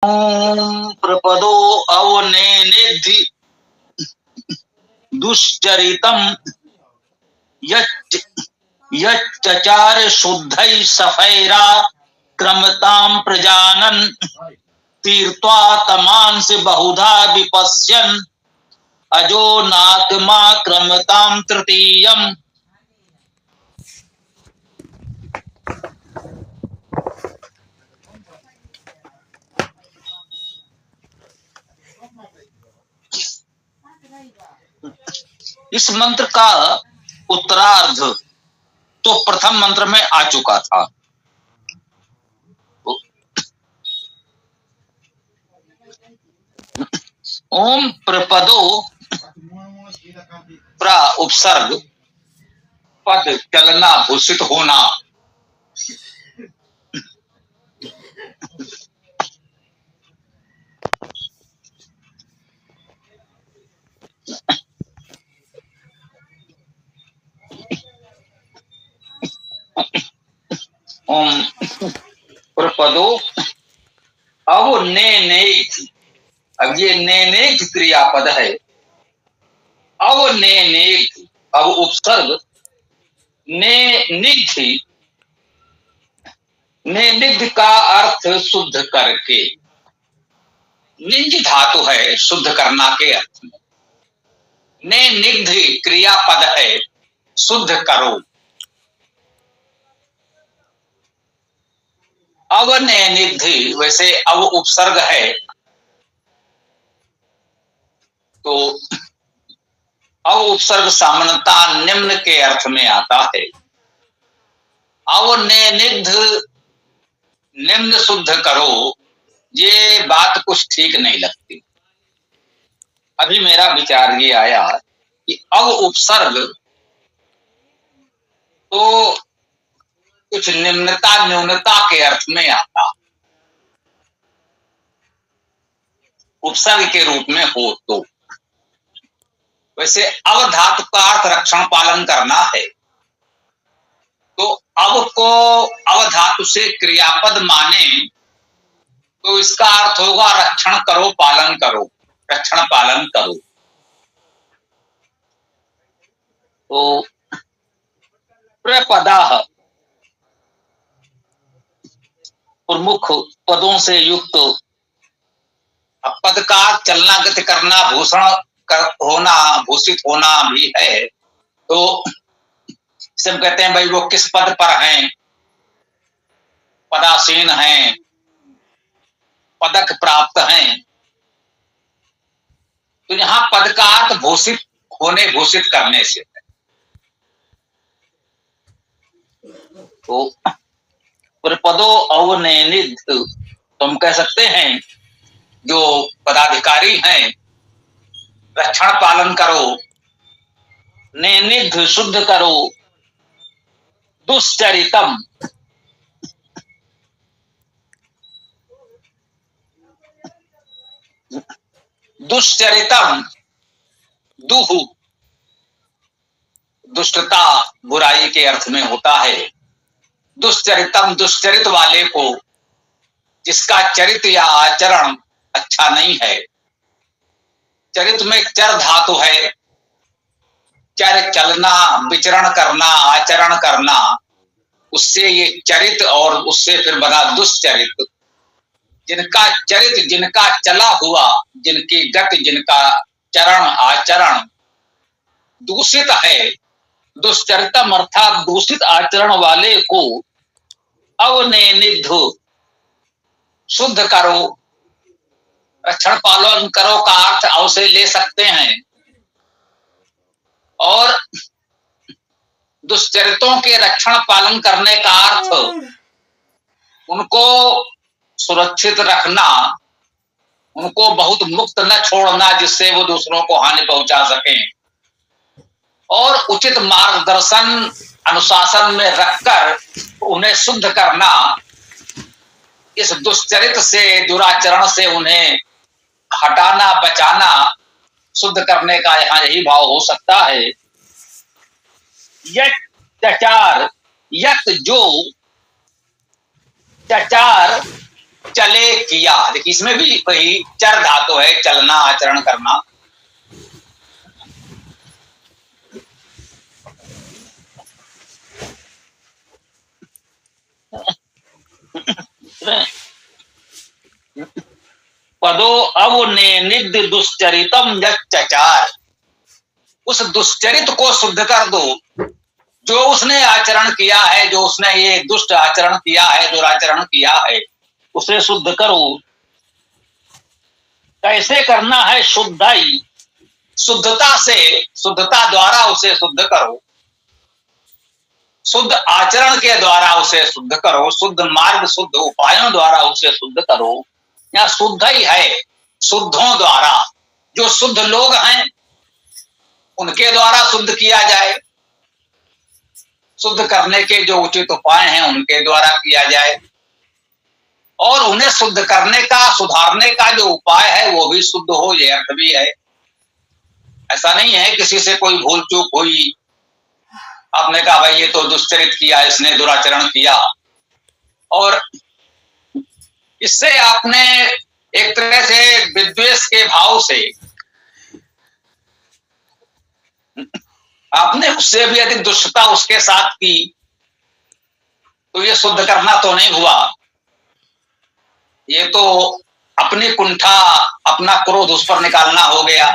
ओम प्रपदो अवनेनिधि दुश्चरितम यच्चचार शुद्धै सफैरा क्रमतां प्रजानन तीर्त्वा तमांसि बहुधा विपश्यन् अजो नात्मा क्रमतां तृतीयम्। इस मंत्र का उत्तरार्ध तो प्रथम मंत्र में आ चुका था। ओम प्रपदो प्रा उपसर्ग पद चलना भूषित होना। ओम प्रपदो अब नेनेथ, अब ये नेनेथ क्रियापद है। अब नेनेथ, अब उपसर्ग नेनिधि, नेनिधि का अर्थ शुद्ध करके, निज धातु है शुद्ध करना के अर्थ में। नेनिधि क्रियापद है शुद्ध करो। अब नेनिधि वैसे अब उपसर्ग है तो अब उपसर्ग सामान्यतः निम्न के अर्थ में आता है। अब नेनिध निम्न शुद्ध करो, ये बात कुछ ठीक नहीं लगती। अभी मेरा विचार ये आया कि अब उपसर्ग तो कुछ निम्नता न्यूनता के अर्थ में आता, उपसर्ग के रूप में हो तो। वैसे अब धातु का अर्थ रक्षण पालन करना है, तो अब को अब धातु से क्रियापद माने तो इसका अर्थ होगा रक्षण करो, पालन करो, रक्षण पालन करो। तो प्रपदाः प्रमुख पदों से युक्त, पद का चलना गति करना भूषण होना भूषित होना भी है। तो सब कहते हैं भाई वो किस पद पर हैं, पदासीन हैं, पदक प्राप्त हैं। तो यहां पद का अर्थ भूषित होने भूषित करने से है। तो प्रपदो अवनेनिध, तो हम कह सकते हैं जो पदाधिकारी हैं रक्षण पालन करो, नेनिध शुद्ध करो, दुश्चरितम दुश्चरितम, दुह दुष्टता बुराई के अर्थ में होता है। दुश्चरितम दुश्चरित वाले को, जिसका चरित्र या आचरण अच्छा नहीं है। चरित्र में चर धातु है, चर चलना, विचरण करना, आचरण करना, उससे ये चरित्र और उससे फिर बना दुश्चरित। जिनका चरित्र, जिनका चला हुआ, जिनकी गति, जिनका चरण आचरण दूषित है, दुश्चरितम अर्थात दूषित आचरण वाले को अवनेनिध शुद्ध करो, रक्षण पालन करो का अर्थ अवश्य ले सकते हैं। और दुश्चरितों के रक्षण पालन करने का अर्थ उनको सुरक्षित रखना, उनको बहुत मुक्त न छोड़ना जिससे वो दूसरों को हानि पहुंचा सकें, और उचित मार्गदर्शन अनुशासन में रखकर उन्हें शुद्ध करना। इस दुश्चरित से, दुराचरण से उन्हें हटाना, बचाना, शुद्ध करने का यहां यही भाव हो सकता है। यचार, यत जो, चचार चले किया, देखिए इसमें भी वही चर धातु है, चलना, आचरण करना। पदो अवनिनिग्ध दुश्चरितम यच्चचार, उस दुश्चरित को शुद्ध कर दो, जो उसने आचरण किया है, जो उसने ये दुष्ट आचरण किया है, दुराचरण किया है, उसे शुद्ध करो। कैसे करना है? शुद्धाई, शुद्धता से, शुद्धता द्वारा उसे शुद्ध करो, शुद्ध आचरण के द्वारा उसे शुद्ध करो, शुद्ध मार्ग, शुद्ध उपायों द्वारा उसे शुद्ध करो। या शुद्ध ही है, शुद्धों द्वारा, जो शुद्ध लोग हैं उनके द्वारा शुद्ध किया जाए, शुद्ध करने के जो उचित उपाय हैं उनके द्वारा किया जाए, और उन्हें शुद्ध करने का, सुधारने का जो उपाय है वो भी शुद्ध हो, ये अर्थ भी है। ऐसा नहीं है किसी से कोई भूल चूक हुई, आपने कहा भाई ये तो दुष्चरित किया, इसने दुराचरण किया, और इससे आपने एक तरह से विद्वेष के भाव से आपने उससे भी अधिक दुष्टता उसके साथ की, तो ये शुद्ध करना तो नहीं हुआ, ये तो अपनी कुंठा, अपना क्रोध उस पर निकालना हो गया।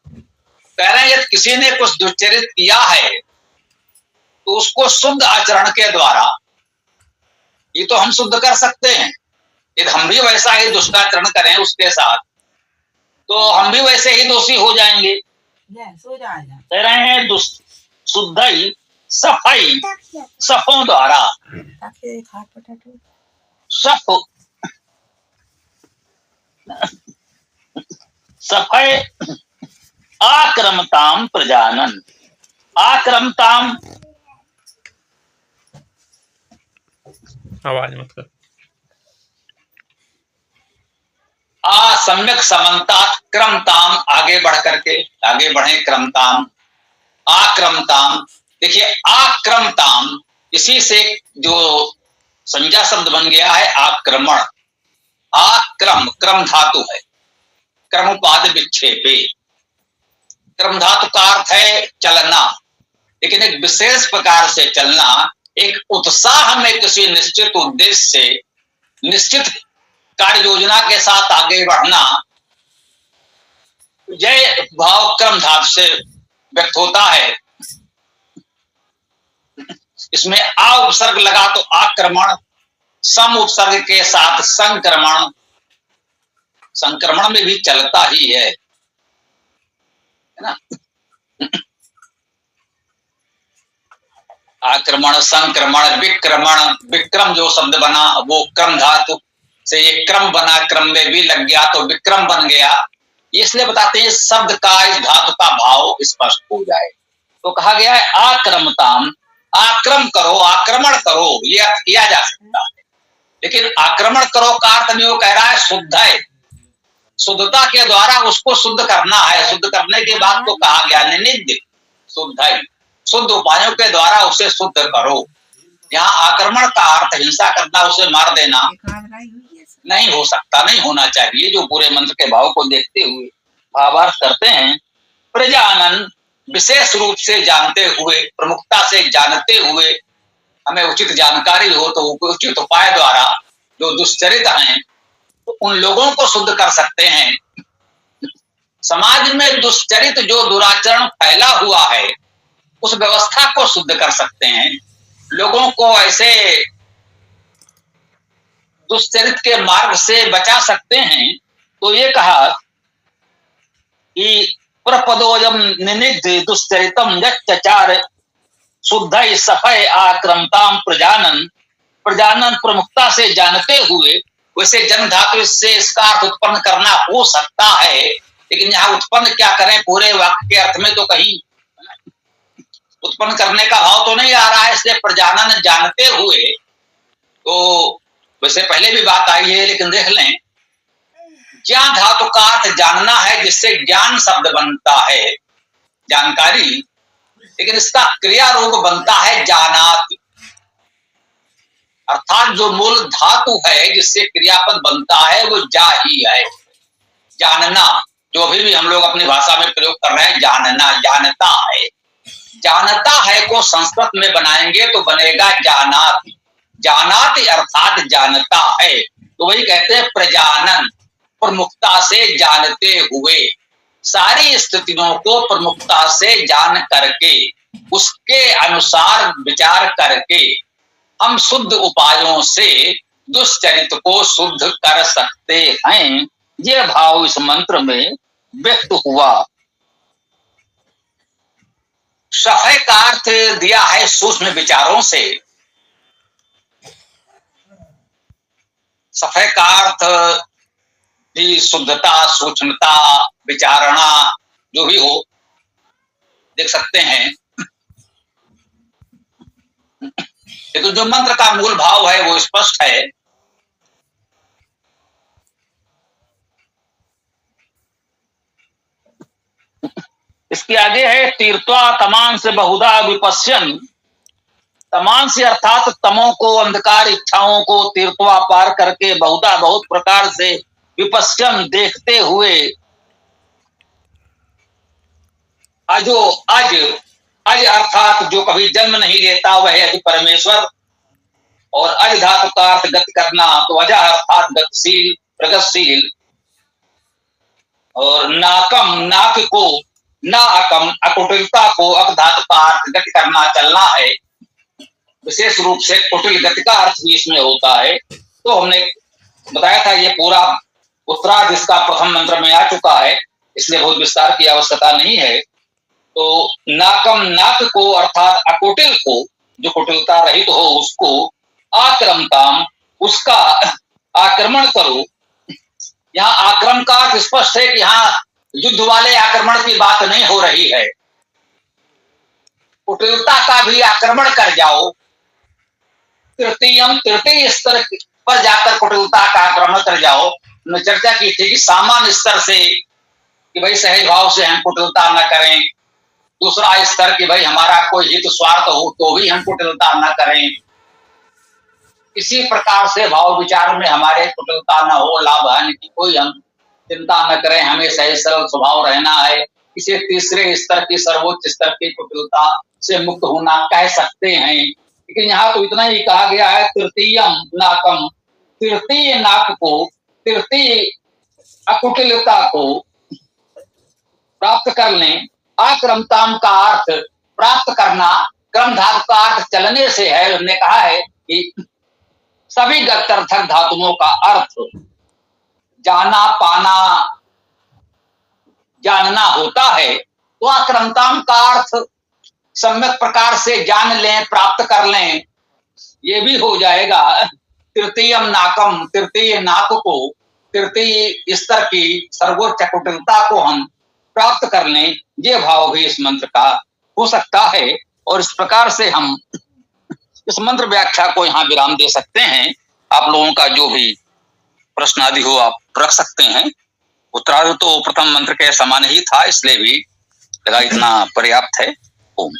कह रहे हैं यदि किसी ने कुछ दुश्चरित किया है तो उसको शुद्ध आचरण के द्वारा ये तो हम शुद्ध कर सकते हैं। यदि हम भी वैसा ही दुष्टाचरण करें उसके साथ तो हम भी वैसे ही दोषी हो जाएंगे। कह रहे हैं शुद्धाई, सफाई, सफों द्वारा, सफ, सफाई, आक्रमताम प्रजानन, आक्रमताम, आवाज मत कर, असम्यक समन्ता, क्रमताम, आगे बढ़ करके, आगे बढ़े, क्रमताम, आक्रमताम। देखिए आक्रमताम, इसी से जो संज्ञा शब्द बन गया है आक्रमण, आक्रम, क्रम धातु है, क्रमोपाद विक्षेपे, क्रम धातु का अर्थ है चलना, लेकिन एक विशेष प्रकार से चलना, एक उत्साह में किसी निश्चित उद्देश्य से, निश्चित कार्य योजना के साथ आगे बढ़ना, यह भाव क्रम धातु से व्यक्त होता है। इसमें आ उपसर्ग लगा तो आक्रमण, सम उपसर्ग के साथ संक्रमण, संक्रमण में भी चलता ही है ना। आक्रमण, संक्रमण, विक्रमण, विक्रम जो शब्द बना वो क्रम धातु से ये क्रम बना, क्रम में भी लग गया तो विक्रम बन गया। इसलिए बताते हैं शब्द का, इस धातु का भाव स्पष्ट हो जाए तो कहा गया है आक्रमताम, आक्रम करो, आक्रमण करो, ये अर्थ किया जा सकता है, लेकिन आक्रमण करो का अर्थ नहीं, वो कह रहा है शुद्ध है, शुद्धता के द्वारा उसको शुद्ध करना है। शुद्ध करने के बाद तो कहा गया निनिद्ध, शुद्ध है, शुद्ध उपायों के द्वारा उसे शुद्ध करो। यहाँ आक्रमण का अर्थ हिंसा करना, उसे मार देना नहीं हो सकता, नहीं होना चाहिए। जो पूरे मंत्र के भाव को देखते हुए भावार्थ करते हैं, प्रजानन, विशेष रूप से जानते हुए, प्रमुखता से जानते हुए, हमें उचित जानकारी हो तो उचित उपाय द्वारा जो दुष्चरित हैं तो उन लोगों को शुद्ध कर सकते हैं। समाज में दुष्चरित जो दुराचरण फैला हुआ है उस व्यवस्था को शुद्ध कर सकते हैं, लोगों को ऐसे दुष्चरित के मार्ग से बचा सकते हैं। तो ये कहा कि प्रपदोयम निनिद्ध दुष्चरितम यच्चचार, शुद्ध सफय आक्रमताम प्रजानन, प्रजानन प्रमुखता से जानते हुए, वैसे जन धातु से इसका अर्थ उत्पन्न करना हो सकता है, लेकिन यहाँ उत्पन्न क्या करें, पूरे वाक्य के अर्थ में तो कहीं उत्पन्न करने का भाव तो नहीं आ रहा है, इसलिए प्रजानन जानते हुए, तो वैसे पहले भी बात आई है लेकिन देख लें, ज्ञान धातु का अर्थ जानना है, जिससे ज्ञान शब्द बनता है, जानकारी, लेकिन इसका क्रिया रूप बनता है जानात। अर्थात जो मूल धातु है जिससे क्रियापद बनता है वो जा ही है। जानना, जो अभी भी हम लोग अपनी भाषा में प्रयोग कर रहे हैं, जानना, जानता है। जानता है को संस्कृत में बनाएंगे तो बनेगा जानाति। जानाति अर्थात जानता है, तो वही कहते हैं प्रजानन, प्रमुखता से जानते हुए, सारी स्थितियों को प्रमुखता से जान करके, उसके अनुसार विचार करके हम शुद्ध उपायों से दुष्चरित को शुद्ध कर सकते हैं। यह भाव इस मंत्र में व्यक्त हुआ। सफाई का अर्थ दिया है सूक्ष्म विचारों से। सफाई का अर्थ भी शुद्धता, सूक्ष्मता, विचारणा, जो भी हो, देख सकते हैं। लेकिन जो मंत्र का मूल भाव है वो स्पष्ट है। इसके आगे है तीर्थवा तमान से बहुधा विपश्यन। तमान से अर्थात तमों को, अंधकार इच्छाओं को तीर्थवा पार करके बहुधा बहुत प्रकार से विपश्यन देखते हुए अजो अज, अज अर्थात जो कभी जन्म नहीं लेता वह अज परमेश्वर, और अज धातु का अर्थ गति करना, तो अजा अर्थात गतिशील, प्रगतिशील, और नाकम, नाक को, ना अकम, अकुटिलता को, अक धातु का अर्थ गति करना, चलना है। विशेष रूप से कुटिल गति का अर्थ भी इसमें होता है। तो हमने बताया था ये पूरा उत्तरार्ध इसका प्रथम मंत्र में आ चुका है, इसलिए बहुत विस्तार की आवश्यकता नहीं है। तो नाकम, नाक को अर्थात अकुटिल को, जो कुटिलता रहित हो उसको, आक्रमताम, उसका आक्रमण करो। यहाँ आक्रमण का अर्थ स्पष्ट है कि यहाँ युद्ध वाले आक्रमण की बात नहीं हो रही है। कुटिलता का भी आक्रमण कर जाओ। तृतीय स्तर पर जाकर कुटिलता का आक्रमण कर जाओ। हमने चर्चा की थी कि सामान्य स्तर से कि भाई सहज भाव से हम कुटिलता न करें। दूसरा स्तर कि भाई हमारा कोई हित स्वार्थ हो तो भी हम कुटिलता न करें। इसी प्रकार से भाव विचार में हमारे कुटिलता न हो, लाभ हानि की कोई हम चिंता न करें, हमें सहज सरल स्वभाव रहना है। इसे तीसरे स्तर की, सर्वोच्च स्तर की कुटिलता से मुक्त होना कह सकते हैं। लेकिन यहाँ तो इतना ही कहा गया है तृतीयम नाकम, तृतीय नाक को, तृतीय अकुटिलता को प्राप्त कर लें। आक्रमताम का अर्थ प्राप्त करना, क्रम धातु का अर्थ चलने से है। हमने कहा है कि सभी गत्यर्थक धातुओं का अर्थ जाना, पाना, जानना होता है। तो आक्रमताम का अर्थ सम्यक प्रकार से जान लें, प्राप्त कर लें, ये भी हो जाएगा। तृतीयम नाकम, तृतीय नाक को, तृतीय स्तर की सर्वोच्च कुटिलता को हम प्राप्त कर लें, ये भाव भी इस मंत्र का हो सकता है। और इस प्रकार से हम इस मंत्र व्याख्या को यहाँ विराम दे सकते हैं। आप लोगों का जो भी प्रश्न आदि हो आप रख सकते हैं। उत्तरार्ध तो प्रथम मंत्र के समान ही था, इसलिए भी लगा इतना पर्याप्त है। ओम।